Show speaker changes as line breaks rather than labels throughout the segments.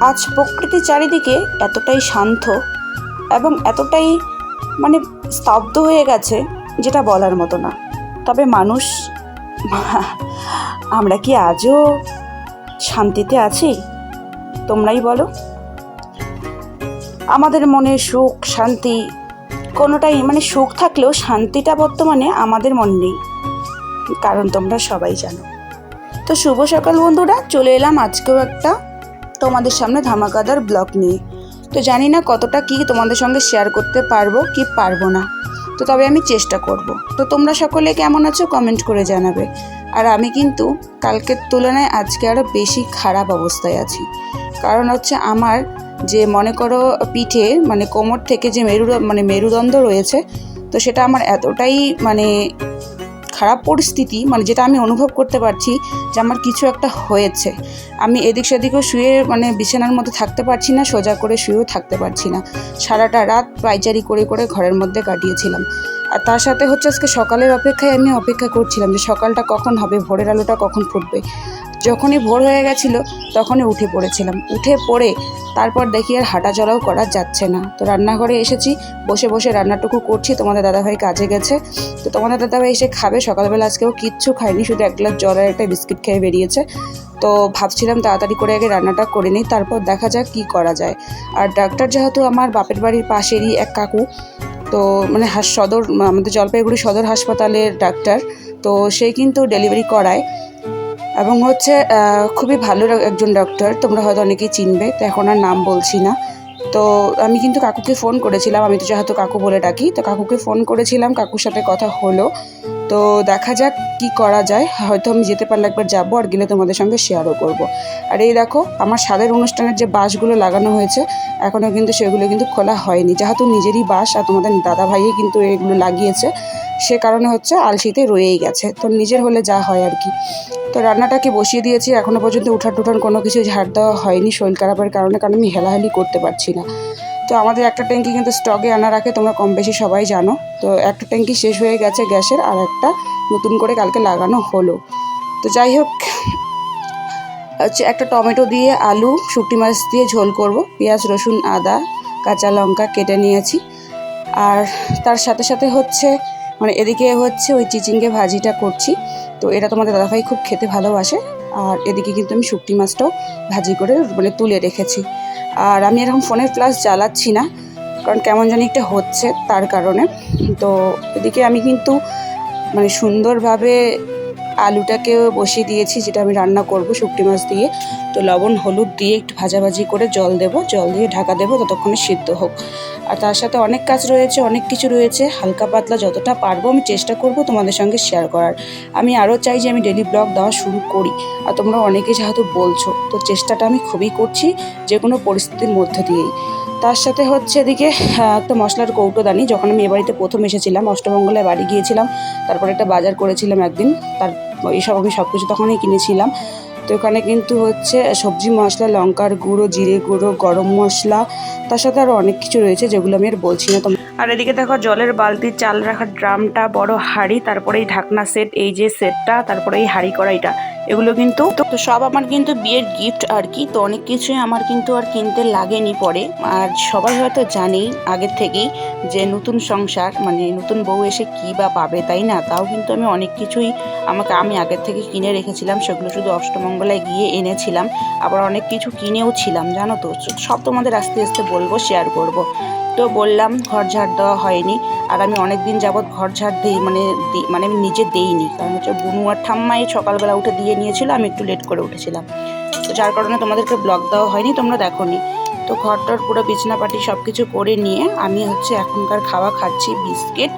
আজ প্রকৃতি চারিদিকে এতটাই শান্ত এবং এতটাই মানে স্তব্ধ হয়ে গেছে যেটা বলার মতো না। তবে মানুষ আমরা কি আজও শান্তিতে আছি? তোমরাই বলো। আমাদের মনে সুখ শান্তি কোনোটাই মানে সুখ থাকলেও শান্তিটা বর্তমানে আমাদের মনে নেই, কারণ তোমরা সবাই জানো। তো শুভ সকাল বন্ধুরা, চলে এলাম আজকেও একটা তোমাদের সামনে ধামাকাদার ব্লগ নিয়ে। তো জানি না কতটা কি তোমাদের সঙ্গে শেয়ার করতে পারবো কি পারবো না, তো তবে আমি চেষ্টা করব। তো তোমরা সকলে কেমন আছো কমেন্ট করে জানাবে। আর আমি কিন্তু কালকের তুলনায় আজকে আরও বেশি খারাপ অবস্থায় আছি। কারণ হচ্ছে আমার যে মনে করো পিঠে মানে কোমর থেকে যে মেরুদণ্ড রয়েছে, তো সেটা আমার এতটাই মানে খারাপ পরিস্থিতি, মানে যেটা আমি অনুভব করতে পারছি যে আমার কিছু একটা হয়েছে। আমি এদিক সেদিকেও শুয়ে মানে বিছানার মধ্যে থাকতে পারছি না, সোজা করে শুয়েও থাকতে পারছি না। সারাটা রাত পায়চারি করে করে ঘরের মধ্যে কাটিয়েছিলাম। আর তার সাথে হচ্ছে আজকে সকালের অপেক্ষায় আমি অপেক্ষা করছিলাম যে সকালটা কখন হবে, ভোরের আলোটা কখন ফুটবে। যখনই ভোর হয়ে গেছিলো তখনই উঠে পড়েছিলাম। উঠে পড়ে তারপর দেখি আর হাঁটা চলাও করা যাচ্ছে না। তো রান্নাঘরে এসেছি, বসে বসে রান্নাটুকু করছি। তোমাদের দাদাভাই কাজে গেছে, তো তোমাদের দাদাভাই এসে খাবে। সকালবেলা আজকেও কিচ্ছু খায়নি, শুধু এক গ্লাস জল আর একটা বিস্কিট খেয়ে বেরিয়েছে। তো ভাবছিলাম তাড়াতাড়ি করে আগে রান্নাটা করে নিই, তারপর দেখা যাক কী করা যায়। আর ডাক্তার যেহেতু আমার বাপের বাড়ির পাশেরই এক কাকু, তো মানে সদর আমাদের জলপাইগুড়ি সদর হাসপাতালের ডাক্তার, তো সে কিন্তু ডেলিভারি করায় এবং হচ্ছে খুবই ভালো একজন ডক্টর। তোমরা হয়তো অনেকেই চিনবে, তো এখন আর নাম বলছি না। তো আমি কিন্তু কাকুকে ফোন করেছিলাম, আমি তো যেহেতু কাকু বলে ডাকি, তো কাকুকে ফোন করেছিলাম, কাকুর সাথে কথা হলো। তো দেখা যাক কি করা যায়। হয়তো আমি যেতে পারলে একবার যাবো, আর গেলে তোমাদের সঙ্গে শেয়ারও করব। আর এই দেখো আমার স্বাদের অনুষ্ঠানের যে বাঁশগুলো লাগানো হয়েছে এখনও কিন্তু সেগুলো কিন্তু খোলা হয়নি, যেহেতু নিজেরই বাঁশ আর তোমাদের দাদা ভাইয়ে কিন্তু এগুলো লাগিয়েছে, সে কারণে হচ্ছে আলসিতে রয়েই গেছে। তো নিজের হলে যা হয় আর কি। তো রান্নাটাকে বসিয়ে দিয়েছি, এখনও পর্যন্ত উঠান টুঠান কোনো কিছু ঝাড় দেওয়া হয়নি শরীর খারাপের কারণে, কারণ আমি হেলাহেলি করতে পারছি না। তো আমাদের একটা ট্যাঙ্কি কিন্তু স্টকে আনা রাখে, তোমরা কম বেশি সবাই জানো। তো একটা ট্যাঙ্কি শেষ হয়ে গেছে গ্যাসের, আর একটা নতুন করে কালকে লাগানো হলো। তো যাই হোক, হচ্ছে একটা টমেটো দিয়ে আলু শুকটি মাছ দিয়ে ঝোল করব। পেঁয়াজ রসুন আদা কাঁচা লঙ্কা কেটে নিয়েছি। আর তার সাথে সাথে হচ্ছে মানে এদিকে হচ্ছে ওই চিচিঙ্গে ভাজিটা করছি। তো এটা তোমাদের দাদাভাই খুব খেতে ভালোবাসে। আর এদিকে কিন্তু আমি শুকটি মাছটাও ভাজি করে মানে তুলে রেখেছি। আর আমি এরকম ফোনের ফ্ল্যাশ জ্বালাচ্ছি না, কারণ কেমন জানি একটা হচ্ছে তার কারণে। তো এদিকে আমি কিন্তু মানে সুন্দরভাবে আলুটাকেও বসিয়ে দিয়েছি, যেটা আমি রান্না করব শুকটি মাছ দিয়ে। তো লবণ হলুদ দিয়ে একটু ভাজাভাজি করে জল দেব, জল দিয়ে ঢাকা দেবো ততক্ষণে সিদ্ধ হোক। আর তার সাথে অনেক কাজ রয়েছে, অনেক কিছু রয়েছে, হালকা পাতলা যতটা পারবো আমি চেষ্টা করব তোমাদের সঙ্গে শেয়ার করার। আমি আরও চাই যে আমি ডেলি ব্লগ দেওয়া শুরু করি, আর তোমরা অনেকে যেহেতু বলছো, তো চেষ্টাটা আমি খুবই করছি যে কোনো পরিস্থিতির মধ্যে দিয়েই। তার সাথে হচ্ছে এদিকে একটা মশলার কৌটোদানি, যখন আমি এ বাড়িতে প্রথম এসেছিলাম অষ্টমঙ্গলায় বাড়ি গিয়েছিলাম, তারপরে একটা বাজার করেছিলাম একদিন, তার এইসব আমি সব কিছু তখনই কিনেছিলাম। তো এখানে কিন্তু হচ্ছে সবজি মশলা, লঙ্কার গুঁড়ো, জিরে গুঁড়ো, গরম মশলা, তার সাথে আরও অনেক কিছু রয়েছে যেগুলো আমি আর বলছি না। আর এদিকে দেখো জলের বালতি, চাল রাখার ড্রামটা, বড় হাঁড়ি, তারপরে এই ঢাকনা সেট, এই যে সেটটা, তারপরে এই হাঁড়ি কড়াইটা, এগুলো কিন্তু তো সব আমার কিন্তু বিয়ের গিফট আর কি। তো অনেক কিছুই আমার কিন্তু আর কিনতে লাগেনি পরে। আর সবাই হয়তো জানেই আগের থেকেই যে নতুন সংসার মানে নতুন বউ এসে কী বা পাবে, তাই না? তাও কিন্তু আমি অনেক কিছুই আমি আগের থেকে কিনে রেখেছিলাম, সেগুলো শুধু অষ্টমঙ্গলায় গিয়ে এনেছিলাম। আবার অনেক কিছু কিনেও ছিলাম, জানো তো। সব তোমাদের আস্তে আস্তে বলবো, শেয়ার করব। তো বললাম ঘর ঝাড় দেওয়া হয়নি, আর আমি অনেক দিন যাবৎ ঘর ঝাড় দিই মানে আমি নিজে দেইনি, কারণ হচ্ছে বুনু আর ঠাম্মাই সকালবেলা উঠে দিয়ে নিয়েছিল, আমি একটু লেট করে উঠেছিলাম, তো যার কারণে তোমাদেরকে ব্লগ দেওয়া হয়নি, তোমরা দেখোনি। তো ঘরটার পুরো বিছনাপাটি সব কিছু করে নিয়ে আমি হচ্ছে এখনকার খাওয়া খাচ্ছি, বিস্কিট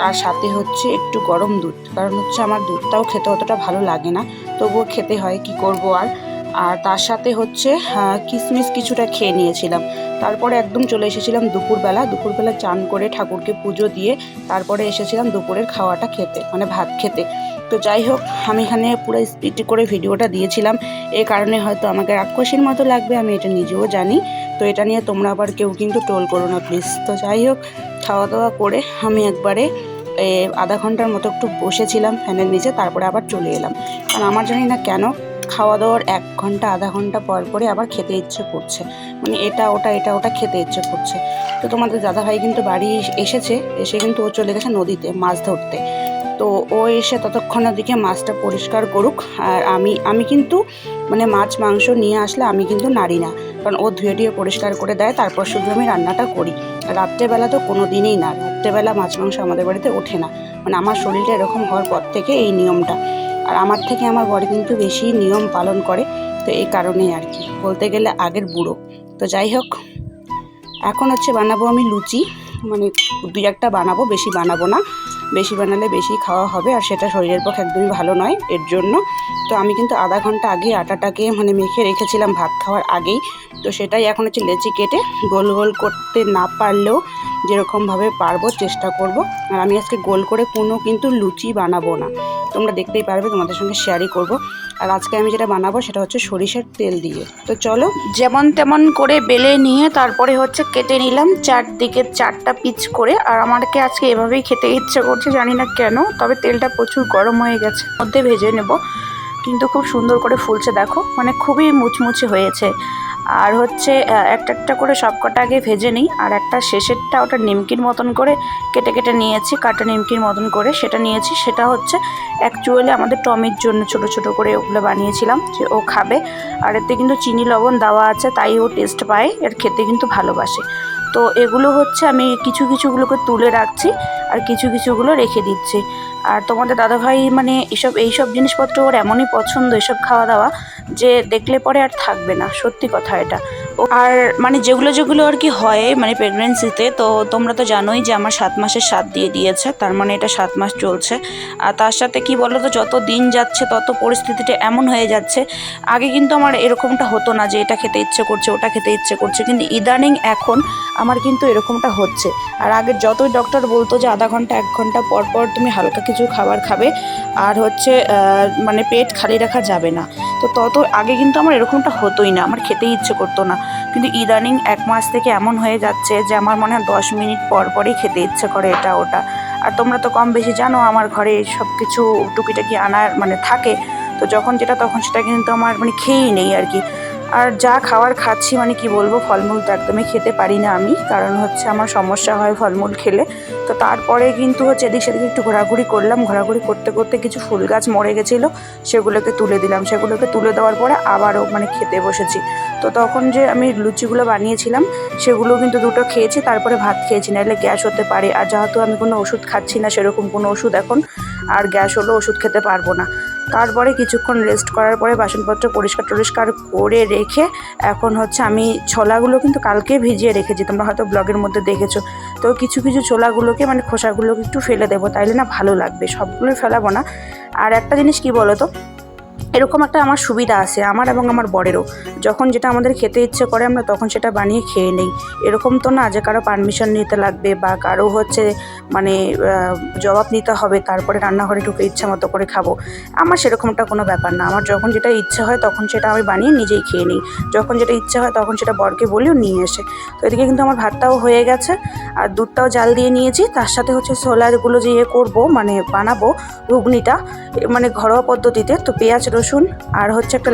আর সাথে হচ্ছে একটু গরম দুধ, কারণ হচ্ছে আমার দুধটাও খেতে অতটা ভালো লাগে না, তবুও খেতে হয়, কি করব আর। আর তার সাথে হচ্ছে কিশমিশ কিছুটা খেয়ে নিয়েছিলাম। তারপরে একদম চলে এসেছিলাম দুপুরবেলা চান করে ঠাকুরকে পুজো দিয়ে তারপরে এসেছিলাম দুপুরের খাওয়াটা খেতে, মানে ভাত খেতে। তো যাই হোক, আমি এখানে পুরো স্পিড করে ভিডিওটা দিয়েছিলাম, এই কারণে হয়তো আমাকে রাক্ষসীর মতো লাগবে, আমি এটা নিজেও জানি। তো এটা নিয়ে তোমরা আবার কেউ কিন্তু ট্রোল করো না প্লিজ। তো যাই হোক, খাওয়া দাওয়া করে আমি একবারে আধা ঘন্টার মতো একটু বসেছিলাম ফ্যানের নিচে, তারপরে আবার চলে এলাম। কারণ আমার জানি না কেন খাওয়া দাওয়ার 1 ঘন্টা আধা ঘন্টা পর পরে আবার খেতে ইচ্ছে করছে, মানে এটা ওটা খেতে ইচ্ছে করছে। তো তোমাদের দাদাভাই কিন্তু বাড়ি এসেছে, এসে কিন্তু ও চলে গেছে নদীতে মাছ ধরতে। তো ও এসে ততক্ষণ ওদিকে মাছটা পরিষ্কার করুক। আর আমি কিন্তু মানে মাছ মাংস নিয়ে আসলে আমি কিন্তু নাড়ি না, কারণ ও ধুয়ে ধুয়ে পরিষ্কার করে দেয়, তারপর শুধু আমি রান্নাটা করি। রাত্রেবেলা তো কোনো দিনই না, রাত্রেবেলা মাছ মাংস আমাদের বাড়িতে ওঠে না, মানে আমার শরীরটা এরকম হওয়ার পর থেকে এই নিয়মটা। আর আমার থেকে আমার বর কিন্তু বেশি নিয়ম পালন করে, তো এই কারণেই আর কি বলতে গেলে আগের বুড়ো। তো যাই হোক, এখন হচ্ছে বানাবো আমি লুচি, মানে 2-1টা বানাবো, বেশি বানাবো না, বেশি বানালে বেশি খাওয়া হবে আর সেটা শরীরের পক্ষে একদমই ভালো নয় এর জন্য। তো আমি কিন্তু আধা ঘন্টা আগে আটাটাকে মানে মেখে রেখেছিলাম ভাত খাওয়ার আগেই। তো সেটাই এখন হচ্ছে লেচি কেটে গোল গোল করতে না পারলেও যেরকমভাবে পারবো চেষ্টা করব। আর আমি আজকে গোল করে কোনো কিন্তু লুচি বানাবো না, তোমরা দেখতেই পারবে, তোমাদের সঙ্গে শেয়ারই করব। আর আজকে আমি যেটা বানাবো সেটা হচ্ছে সরিষার তেল দিয়ে। তো চলো, যেমন তেমন করে বেলে নিয়ে তারপরে হচ্ছে কেটে নিলাম চারদিকে 4টা পিচ করে। আর আমাকে আজকে এভাবেই খেতে ইচ্ছে করছে, জানি না কেন, তবে তেলটা প্রচুর গরম হয়ে গেছে, মধ্যে ভেজে নেব। কিন্তু খুব সুন্দর করে ফুলছে দেখো, মানে খুবই মুচমুচে হয়েছে। আর হচ্ছে একটা একটা করে সবকটা আগে ভেজে নিই, আর একটা শেষেরটা ওটা নিমকির মতন করে কেটে কেটে নিয়েছি, কাটা নিমকির মতন করে সেটা নিয়েছি। সেটা হচ্ছে অ্যাকচুয়ালি আমাদের টমির জন্য ছোট ছোট করে ওগুলো বানিয়েছিলাম, যে ও খাবে। আর এতে কিন্তু চিনি লবণ দেওয়া আছে, তাই ও টেস্ট পায়, এর খেতে কিন্তু ভালোবাসে। তো এগুলো হচ্ছে আমি কিছু কিছুগুলোকে তুলে রাখছি আর কিছু কিছুগুলো রেখে দিচ্ছি। আর তোমাদের দাদাভাই মানে এইসব জিনিসপত্র ওর এমনই পছন্দ, এসব খাওয়া দাওয়া, যে দেখলে পরে আর থাকবে না, সত্যি কথা এটা। আর মানে যেগুলো যেগুলো আর কি হয় মানে প্রেগনেন্সিতে, তো তোমরা তো জানোই যে আমার 7 মাসের স্বাদ দিয়ে দিয়েছে, তার মানে এটা 7 মাস চলছে। আর তার সাথে কি বলো তো, যত দিন যাচ্ছে তত পরিস্থিতিটা এমন হয়ে যাচ্ছে। আগে কিন্তু আমার এরকমটা হতো না যে এটা খেতে ইচ্ছে করছে ওটা খেতে ইচ্ছে করছে, কিন্তু ইদানিং এখন আমার কিন্তু এরকমটা হচ্ছে। আর আগে যতই ডক্টর বলতো যে আধা ঘন্টা 1 ঘন্টা পর পর তুমি হালকা কিছু খাবার খাবে, আর হচ্ছে মানে পেট খালি রাখা যাবে না, তো তত আগে কিন্তু আমার এরকমটা হতোই না, আমার খেতেই ইচ্ছে করতো না। কিন্তু ইদানিং 1 মাস থেকে এমন হয়ে যাচ্ছে যে আমার মনে হয় 10 মিনিট পর পরই খেতে ইচ্ছে করে এটা ওটা। আর তোমরা তো কম বেশি জানো আমার ঘরে সব কিছু টুকিটাকি আনার মানে থাকে, তো যখন যেটা তখন সেটা কিন্তু আমার মানে খেয়েই নেই আর কি। আর যা খাওয়ার খাচ্ছি, মানে কি বলবো, ফলমূল তো একদমই খেতে পারি না আমি, কারণ হচ্ছে আমার সমস্যা হয় ফলমূল খেলে। তো তারপরে কিন্তু হচ্ছে এদিক সেদিকে একটু ঘোরাঘুরি করলাম, ঘোরাঘুরি করতে করতে কিছু ফুল গাছ মরে গেছিলো, সেগুলোকে তুলে দিলাম, সেগুলোকে তুলে দেওয়ার পরে আবারও মানে খেতে বসেছি। তো তখন যে আমি লুচিগুলো বানিয়েছিলাম সেগুলো কিন্তু 2টো খেয়েছি, তারপরে ভাত খেয়েছি, নাহলে গ্যাস হতে পারে। আর যেহেতু আমি কোনো ওষুধ খাচ্ছি না, সেরকম কোনো ওষুধ এখন, আর গ্যাস হলো ওষুধ খেতে পারবো না। তারপরে কিছুক্ষণ রেস্ট করার পরে বাসনপত্র পরিষ্কার টরিষ্কার করে রেখে এখন হচ্ছে আমি ছোলাগুলো কিন্তু কালকে ভিজিয়ে রেখেছি, তোমরা হয়তো ব্লগের মধ্যে দেখেছো। তো কিছু কিছু ছোলাগুলোকে মানে খোসাগুলোকে একটু ফেলে দেবো, তাইলে না ভালো লাগবে, সবগুলো ফেলাবো না। আর একটা জিনিস কি বলো তো, এরকম একটা আমার সুবিধা আছে আমার এবং আমার বরেরও, যখন যেটা আমাদের খেতে ইচ্ছে করে আমরা তখন সেটা বানিয়ে খেয়ে নেই। এরকম তো না যে কারো পারমিশন নিতে লাগবে বা কারো হচ্ছে মানে জবাব নিতে হবে তারপরে রান্নাঘরে ঢুকে ইচ্ছা মতো করে খাবো। আমার সেরকমটা কোনো ব্যাপার না, আমার যখন যেটা ইচ্ছে হয় তখন সেটা আমি বানিয়ে নিজেই খেয়ে নিই, যখন যেটা ইচ্ছে হয় তখন সেটা বরকে বলিও নিয়ে এসে। তো এদিকে কিন্তু আমার ভাতটাও হয়ে গেছে আর দুধটাও জাল দিয়ে নিয়েছি, তার সাথে হচ্ছে ছোলাগুলো যে করবো মানে বানাবো ঘুগনিটা মানে ঘরোয়া পদ্ধতিতে। তো পেঁয়াজ রসুন আর হচ্ছে একটা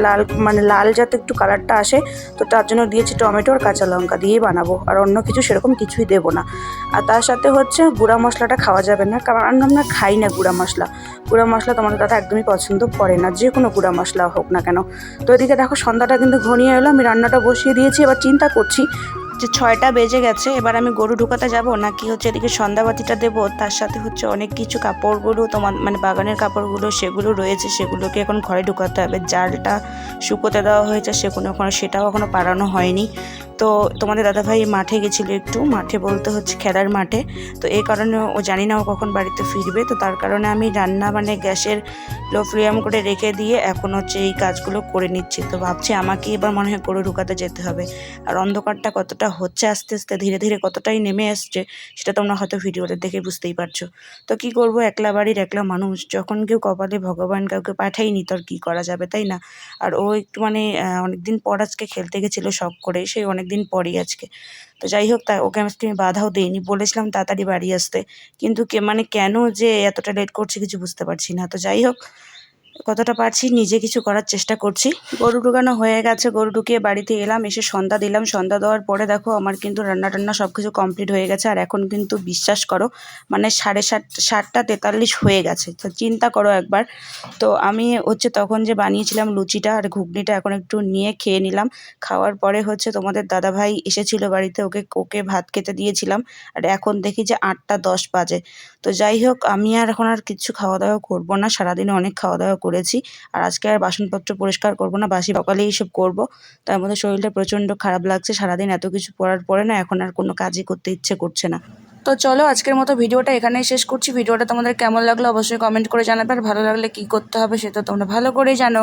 লাল যাতে একটু কালারটা আসে, তো তার জন্য দিয়েছি টমেটো আর কাঁচা লঙ্কা দিয়েই বানাবো, আর অন্য কিছু সেরকম কিছুই দেবো না। আর তার সাথে হচ্ছে গুঁড়া মশলাটা খাওয়া যাবে না, কারণ আমরা খাই না গুঁড়া মশলা। গুঁড়া মশলা তোমাদের দাদা একদমই পছন্দ করে না, যে কোনো গুঁড়া মশলা হোক না কেন। তো এদিকে দেখো সন্ধ্যাটা কিন্তু ঘনিয়ে এলো, আমি রান্নাটা বসিয়ে দিয়েছি, এবার চিন্তা করছি যে 6টা বেজে গেছে, এবার আমি গরু ঢুকাতে যাব নাকি হচ্ছে এদিকে সন্ধ্যাবাতিটা দেবো, তার সাথে হচ্ছে অনেক কিছু কাপড়গুলো তোমার মানে বাগানের কাপড়গুলো সেগুলো রয়েছে, সেগুলোকে এখন ঘরে ঢুকাতে হবে। জালটা শুকোতে দেওয়া হয়েছে, সেটাও এখনও পাড়ানো হয়নি। তো তোমাদের দাদাভাই মাঠে গেছিলো, একটু মাঠে বলতে হচ্ছে খেলার মাঠে, তো এই কারণে ও জানি না ও কখন বাড়িতে ফিরবে। তো তার কারণে আমি রান্না মানে গ্যাসের লো ফ্লেম করে রেখে দিয়ে এখন হচ্ছে এই কাজগুলো করে নিচ্ছি। তো ভাবছি আমাকে এবার মনে হয় গরু ঢুকাতে যেতে হবে। আর অন্ধকারটা কতটা হচ্ছে আস্তে আস্তে ধীরে ধীরে কতটাই নেমে আসছে সেটা তোমরা হয়তো ভিডিওটা দেখে বুঝতেই পারছো। তো কি করব, একলা বাড়ির একলা মানুষ, যখন কেউ কপালে ভগবান কাউকে পাঠায়নি তো আর কী করা যাবে, তাই না? আর ও একটু মানে অনেকদিন পর আজকে খেলতে গেছিলো শখ করে, সেই অনেকদিন পরই আজকে। তো যাই হোক, ওকে আজকে আমি বাধাও দিইনি, বলেছিলাম তাড়াতাড়ি বাড়ি আসতে, কিন্তু কেন যে এতটা লেট করছে কিছু বুঝতে পারছি না। তো যাই হোক, কতটা পারছি নিজে কিছু করার চেষ্টা করছি। গরু ঢুকানো হয়ে গেছে, গরু ঢুকিয়ে বাড়িতে এলাম, এসে সন্ধ্যা দিলাম। সন্ধ্যা দেওয়ার পরে দেখো আমার কিন্তু রান্না টান্না সব কিছু কমপ্লিট হয়ে গেছে। আর এখন কিন্তু বিশ্বাস করো মানে 7:43 হয়ে গেছে, তো চিন্তা করো একবার। তো আমি তখন যে বানিয়েছিলাম লুচিটা আর ঘুগনিটা এখন একটু নিয়ে খেয়ে নিলাম। খাওয়ার পরে তোমাদের দাদাভাই এসেছিলো বাড়িতে, ওকে ভাত খেতে দিয়েছিলাম। আর এখন দেখি যে 8:10 বাজে। তো যাই হোক, আমি আর এখন আর কিছু খাওয়া দাওয়া করবো না, সারাদিনে অনেক খাওয়া দাওয়া করেছি। আর আজকে আর বাসনপত্র পরিষ্কার করবো না, বাসি সকালে এইসব করবো। তার মধ্যে শরীরটা প্রচণ্ড খারাপ লাগছে, সারাদিন এত কিছু পড়ার পরে না এখন আর কোনো কাজই করতে ইচ্ছে করছে না। তো চলো আজকের মতো ভিডিওটা এখানেই শেষ করছি। ভিডিওটা তোমাদের কেমন লাগলো অবশ্যই কমেন্ট করে জানাবে। আর ভালো লাগলে কী করতে হবে সেটা তোমরা ভালো করেই জানো।